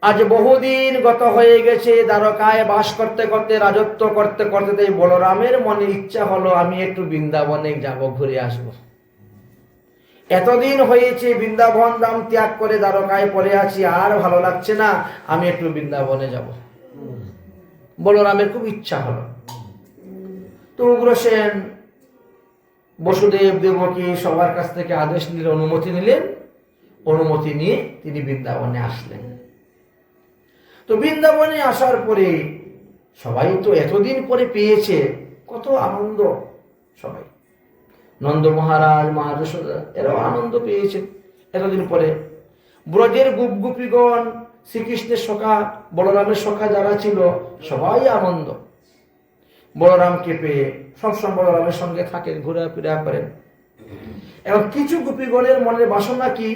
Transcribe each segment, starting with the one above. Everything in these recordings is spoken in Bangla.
আজ বহুদিন গত হয়ে গেছে, দ্বারকায় বাস করতে করতে, রাজত্ব করতে করতে বলরামের মনে ইচ্ছা হলো আমি একটু বৃন্দাবনে যাব, ঘুরে আসব। এতদিন হয়েছে বৃন্দাবন ধাম ত্যাগ করে দ্বারকায় পড়ে আছি, আর ভালো লাগছে না, আমি একটু বৃন্দাবনে যাব। বলরামের খুব ইচ্ছা হলো। তো উগ্রসেন, বসুদেব, দেবকী সবার কাছ থেকে আদেশ নিলে, অনুমতি নিলেন। অনুমতি নিয়ে তিনি বৃন্দাবনে আসলেন। তো বৃন্দাবনে আসার পরে সবাই তো এতদিন পরে পেয়েছে, কত আনন্দ সবাই। নন্দ মহারাজ, মা যশোদা এরাও আনন্দ পেয়েছে এতদিন পরে। ব্রজের গোপগোপীগণ, শ্রীকৃষ্ণের সখা, বলরামের সখা যারা ছিল, সবাই আনন্দ বলরামকে পেয়ে। সবসময় বলরামের সঙ্গে থাকেন, ঘোরাফেরা করেন। এবং কিছু গোপীগণের মনের বাসনা কি,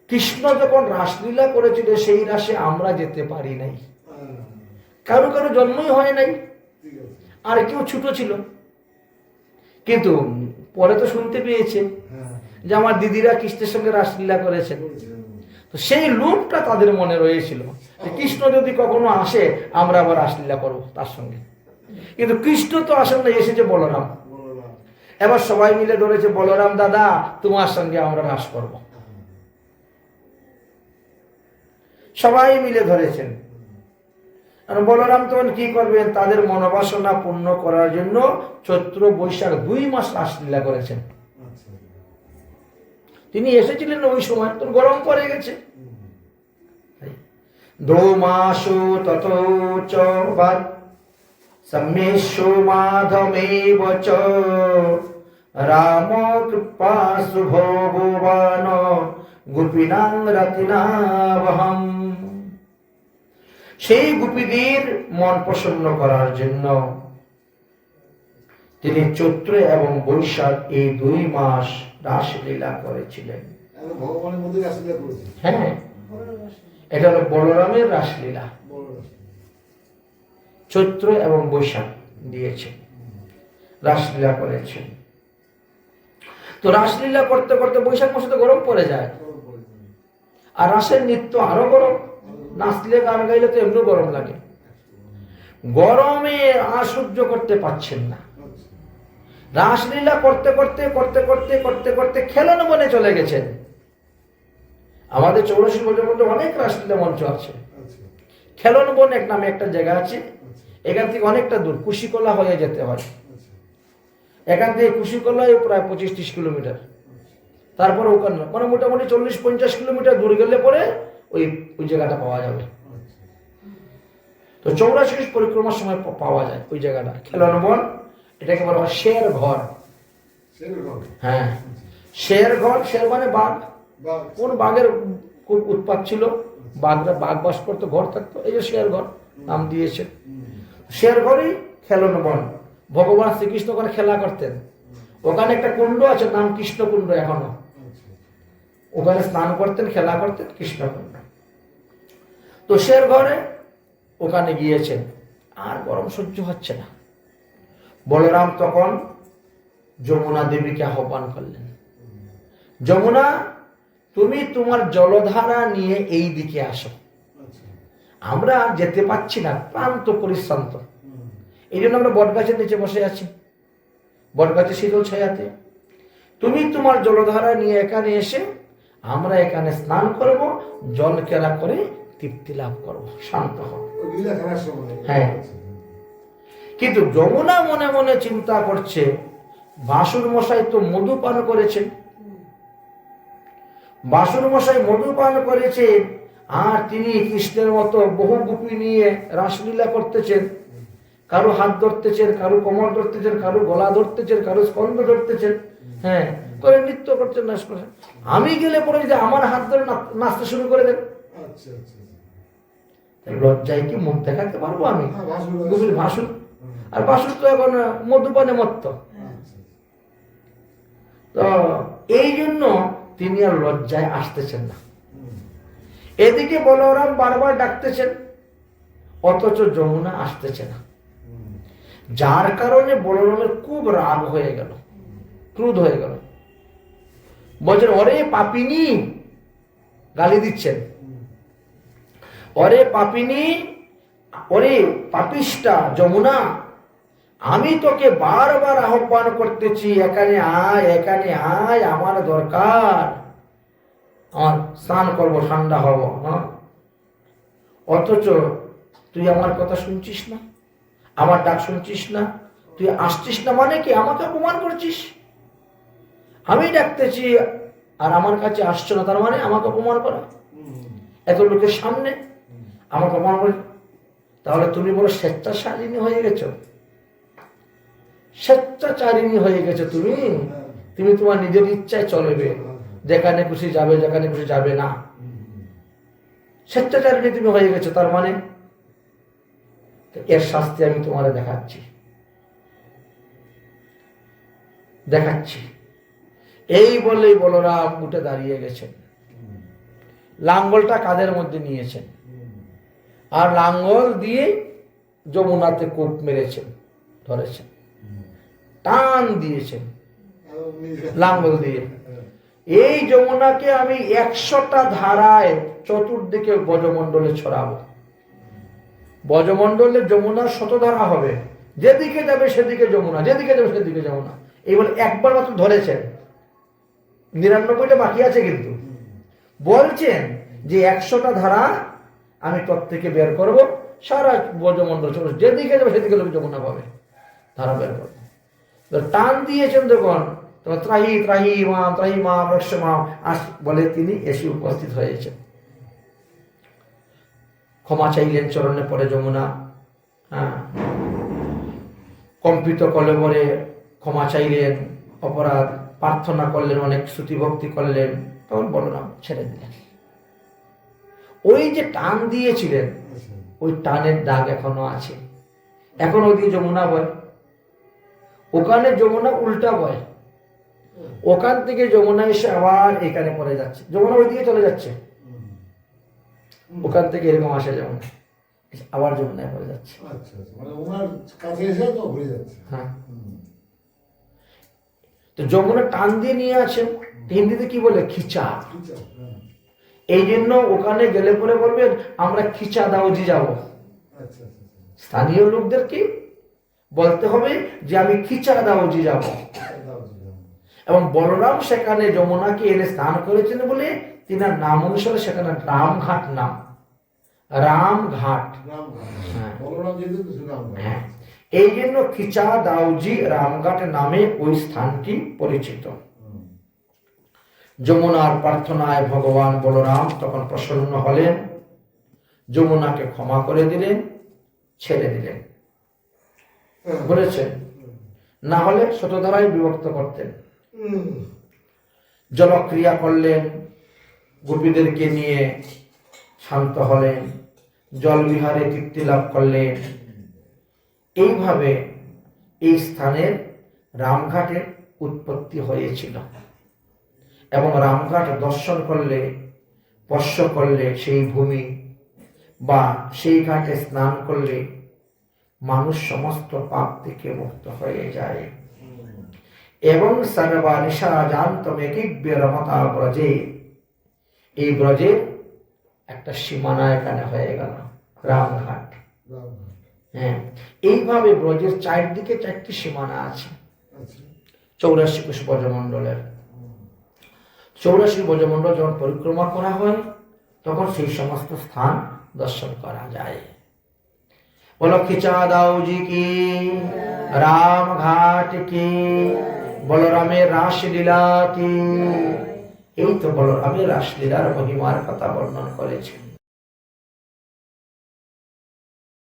কৃষ্ণ যখন রাসলীলা করেছিল সেই রাসে আমরা যেতে পারি নাই, কারো কারো জন্মই হয় নাই, আর কেউ ছোট ছিল। কিন্তু পরে তো শুনতে পেয়েছে যে আমার দিদিরা কৃষ্ণের সঙ্গে রাসলীলা করেছেন। তো সেই লোভটা তাদের মনে রয়েছিল যে কৃষ্ণ যদি কখনো আসে আমরা আবার রাসলীলা করবো তার সঙ্গে। কিন্তু কৃষ্ণ তো আসেন না, এসেছে বলরাম। এবার সবাই মিলে ধরেছে, বলরাম দাদা তোমার সঙ্গে আমরা রাস করব। সবাই মিলে ধরেছেন। আর বলরাম তখন কি করবেন, তাদের মনোবাসনা পূর্ণ করার জন্য চৈত্র বৈশাখ 2 মাস রাসলীলা করেছেন। তিনি এসেছিলেন ওই সময়, তো গরম পড়ে গেছে। 2 মাস তত চ সম্মেশো মাধমেব চ রাম কৃপা শুভবান গোপীনাং রতিনাবহম। সেই গোপীদের মন প্রসন্ন করার জন্য তিনি চৈত্র এবং বৈশাখ এই 2 মাস রাসলীলা করেছিলেন। হ্যাঁ, এটা হলো বলরামের রাসলীলা। চৈত্র এবং বৈশাখ দিয়েছেন, রাসলীলা করেছেন। তো রাসলীলা করতে করতে বৈশাখ মাসে তো গরম পড়ে যায়, আর রাসের নৃত্য আরো গরম। নাচলে গান গাইলে তো এমনি গরম লাগে। গরমে আর সহ্য করতে পারছেন না। রাসলীলা করতে করতে করতে করতে করতে করতে খেলন বনে চলে গেছেন। আমাদের 84 বছর মধ্যে অনেক রাসলীলা মঞ্চ আছে। খেলন বন এক নামে একটা জায়গা আছে, এখান থেকে অনেকটা দূর, কুশিকলা হয়ে যেতে হয়। এখান থেকে কুশিকলায় প্রায় 25-30 কিলোমিটার। তারপরে ওখানে মানে মোটামুটি 40-50 কিলোমিটার দূর গেলে পরে ওই জায়গাটা পাওয়া যাবে। তো 84 পরিক্রমার সময় পাওয়া যায় ওই জায়গাটা, খেলন বন। এটাকে বলা হয় শের ঘর। হ্যাঁ, শের ঘর। শের মানে বাঘ। কোন বাঘের খুব উৎপাত ছিল, বাঘরা বাঘ বাস করতো, ঘর থাকতো, এই যে শের ঘর নাম দিয়েছে। শের ঘরই খেলন বন। ভগবান শ্রীকৃষ্ণ ওখানে খেলা করতেন। ওখানে একটা কুণ্ড আছে, নাম কৃষ্ণ কুণ্ড এখনো। ওখানে স্নান করতেন, খেলা করতেন, কৃষ্ণ কুণ্ড। তো শের ঘরে ওখানে গিয়েছেন, আর গরম সহ্য হচ্ছে না। বলরাম তখন যমুনা দেবীকে আহ্বান করলেন, যমুনা তুমি তোমার জলধারা নিয়ে এই দিকে আসো, আমরা যেতে পারছি না, ক্লান্ত পরিশ্রান্ত। এই জন্য আমরা বটগাছের নিচে বসে আছি, বটগাছের শীতল ছায়াতে। তুমি তোমার জলধারা নিয়ে এখানে এসে আমরা এখানে স্নান করব, জল কেলা করে তৃপ্তি লাভ করবো, শান্ত হব। হ্যাঁ, কিন্তু যমুনা মনে মনে চিন্তা করছে, বাসুর মশাই তো মধু পান করেছেন, বাসুর মশাই মধু পান করেছেন, আর তিনি কৃষ্ণের মতো বহু গোপী নিয়ে রাসলীলা করতেছেন। কারো হাত ধরতেছেন, কারো কোমর ধরতেছেন, কারো গলা ধরতেছেন, কারো স্কন্ধ ধরতেছেন, হ্যাঁ, করে নৃত্য করছেন, নাচ করছেন। আমি গেলে পরে যদি আমার হাত ধরে নাচতে শুরু করে দেন, লজ্জায় কি মুখ দেখাতে পারবো আমি? গোপীর ভাসুর, আর ভাসুর তো এখন মধুপানে মত্ত। তো এই জন্য তিনি আর লজ্জায় আসতেছেন না। এদিকে বলরাম বারবার ডাকতেছেন, অথচ যমুনা আসতেছে না। যার কারণে বলরামের খুব রাগ হয়ে গেল, ক্রোধ হয়ে গেল। বলছেন, ওরে পাপিনী, গালি দিচ্ছেন। ওরে পাপিনী, ওরে পাপিষ্টা যমুনা, আমি তোকে বারবার আহ্বান করতেছি, এখানে আয়, এখানে আয়, আমার দরকার, আমার স্নান করবো, ঠান্ডা হব। হ্যাঁ, অথচ তুই আমার কথা শুনছিস না, আমার ডাক শুনছিস না, তুই আসছিস না, মানে কি আমাকে অপমান করছিস? আমি ডাকতেছি আর আমার কাছে আসছো না, তার মানে আমাকে অপমান করা, এত লোকের সামনে আমাকে অপমান করে। তাহলে তুমি বলো স্বেচ্ছাচারিণী হয়ে গেছো, স্বেচ্ছাচারিণী হয়ে গেছো তুমি। তুমি তোমার নিজের ইচ্ছায় চলবে, যেখানে খুশি যাবে, যেখানে খুশি যাবে না। স্বেচ্ছাচারিণী তুমি হয়ে গেছো, তার মানে এর শাস্তি আমি তোমার দেখাচ্ছি। এই বলেই বলরাম উঠে দাঁড়িয়ে গেছেন, লাঙ্গলটা কাঁধের মধ্যে নিয়েছেন, আর লাঙ্গল দিয়ে যমুনাতে কোপ মেরেছেন, ধরেছেন, টান দিয়েছেন লাঙ্গল দিয়ে। এই যমুনাকে আমি 100টা ধারায় চতুর্দিকে ব্রজমণ্ডলে ছড়াবো। ব্রজমণ্ডলে যমুনার 100 ধারা হবে, যেদিকে যাবে সেদিকে যমুনা, যেদিকে যাবে সেদিকে যমুনা। এই বলে একবার মাত্র ধরেছেন, 99টা বাকি আছে, কিন্তু বলছেন যে 100টা ধারা আমি তোর থেকে বের করব, সারা ব্রজমণ্ডল যেদিকে যাবে সেদিকে লোক যমুনা পাবে, ধারা বের করবো। টান দিয়েছেন দেখুন, ত্রাহি ত্রাহি মা, ত্রাহি মা, রস্য মা বলে তিনি এসে উপস্থিত হয়েছেন। ক্ষমা চাইলেন চরণে পড়ে যমুনা, হ্যাঁ, কম্পিত কলেবরে ক্ষমা চাইলেন, অপরাধ প্রার্থনা করলেন, অনেক স্তুতি ভক্তি করলেন, তখন বলরাম ছেড়ে দিলেন। ওই যে টান দিয়েছিলেন, ওই টানের দাগ এখনো আছে, এখন ওদিকে যমুনা বয়, ওখানে যমুনা উল্টা বয়, ওখান থেকে যমুনা এসে আবার এখানে পড়ে যাচ্ছে, যমুনা ওইদিকে চলে যাচ্ছে, ওখান থেকে এরকম আসে যমুনা, আবার যমুনায় পড়ে যাচ্ছে। হ্যাঁ, তো যমুনা টান দিয়ে নিয়ে আছেন, হিন্দিতে কি বলে, খিচা। এই জন্য ওখানে গেলে পরে বলবেন আমরা খিচা দাওজি যাব। স্থানীয় লোকদেরকে বলতে হবে যে আমি খিচা দাওজি যাব। এবং বলরাম সেখানে যমুনাকে এনে স্নান করেছেন বলে তিনার নাম অনুসারে সেখানে রামঘাট নাম, রামঘাট। হ্যাঁ, এই জন্য খিচা দাওজি রামঘাট নামে ওই স্থানটি পরিচিত। যমুনার প্রার্থনায় ভগবান বলরাম তখন প্রসন্ন হলেন, যমুনাকে ক্ষমা করে দিলেন, ছেড়ে দিলেন। বলেছেন না হলে শতধারায় বিভক্ত করতেন। জলক্রিয়া করলেন, গোপীদেরকে নিয়ে শান্ত হলেন, জল বিহারে তৃপ্তি লাভ করলেন। এইভাবে এই স্থানের রামঘাটের উৎপত্তি হয়েছিল। এবং রামঘাট দর্শন করলে, স্পর্শ করলে সেই ভূমি বা সেই ঘাটে স্নান করলে মানুষ সমস্ত পাপ থেকে মুক্ত হয়ে যায়। এবং সর্বা নিশা জান্তমে কিব্য রমতা ব্রজে, এই ব্রজের একটা সীমানা এখানে হয়ে গেল রামঘাট। হ্যাঁ, এইভাবে ব্রজের চারদিকে 4টি সীমানা আছে, 84 কোষ ব্রজমণ্ডলের। 84 ব্রজমণ্ডল যখন পরিক্রমা করা হয় তখন সেই সমস্ত স্থান দর্শন করা যায়। বলো খিচা দাওজি কি, রামঘাট কি, বলরামের রাসলীলা কি। এই তো বলরামের রাসলীলার মহিমার কথা বর্ণন করেছেন।